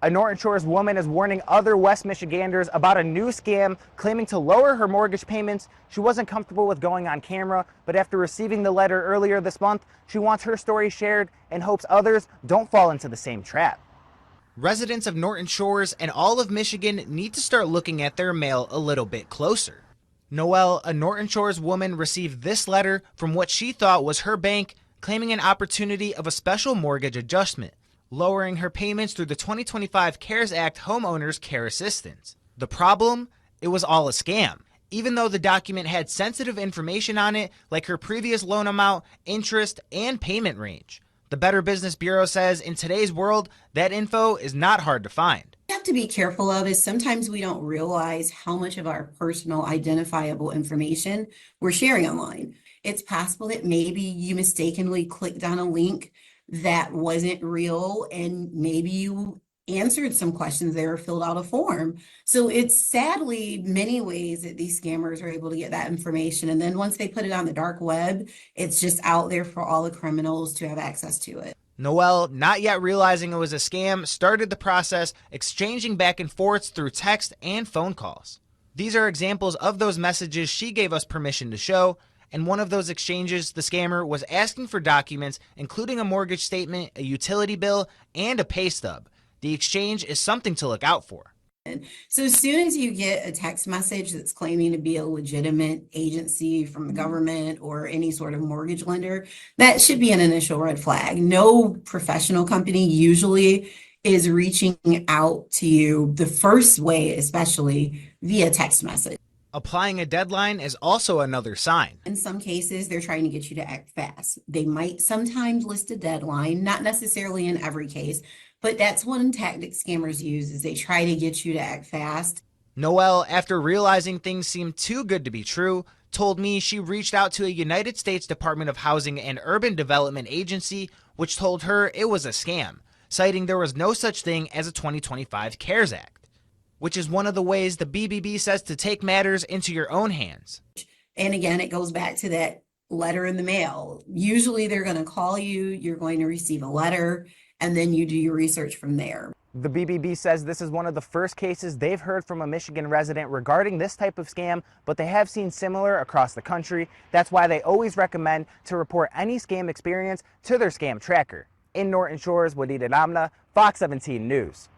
A Norton Shores woman is warning other West Michiganders about a new scam claiming to lower her mortgage payments. She wasn't comfortable with going on camera, but after receiving the letter earlier this month, she wants her story shared and hopes others don't fall into the same trap. Residents of Norton Shores and all of Michigan need to start looking at their mail a little bit closer. Noelle, a Norton Shores woman, received this letter from what she thought was her bank, claiming an opportunity of a special mortgage adjustment, lowering her payments through the 2025 CARES Act Homeowners Care Assistance. The problem? It was all a scam. Even though the document had sensitive information on it, like her previous loan amount, interest, and payment range. The Better Business Bureau says in today's world, that info is not hard to find. We have to be careful of is sometimes we don't realize how much of our personal identifiable information we're sharing online. It's possible that maybe you mistakenly clicked on a link that wasn't real, and maybe you answered some questions there or filled out a form. So it's sadly many ways that these scammers are able to get that information. And then once they put it on the dark web, it's just out there for all the criminals to have access to it. Noelle, not yet realizing it was a scam, started the process, exchanging back and forths through text and phone calls. These are examples of those messages she gave us permission to show. And one of those exchanges, the scammer was asking for documents, including a mortgage statement, a utility bill, and a pay stub. The exchange is something to look out for. So as soon as you get a text message that's claiming to be a legitimate agency from the government or any sort of mortgage lender, that should be an initial red flag. No professional company usually is reaching out to you the first way, especially via text message. Applying a deadline is also another sign. In some cases, they're trying to get you to act fast. They might sometimes list a deadline, not necessarily in every case, but that's one tactic scammers use is they try to get you to act fast. Noelle, after realizing things seemed too good to be true, told me she reached out to a United States Department of Housing and Urban Development agency, which told her it was a scam, citing there was no such thing as a 2025 CARES Act, which is one of the ways the BBB says to take matters into your own hands. And again, it goes back to that letter in the mail. Usually they're going to call you, you're going to receive a letter, and then you do your research from there. The BBB says this is one of the first cases they've heard from a Michigan resident regarding this type of scam, but they have seen similar across the country. That's why they always recommend to report any scam experience to their scam tracker. In Norton Shores, Wadida Namna, Fox 17 News.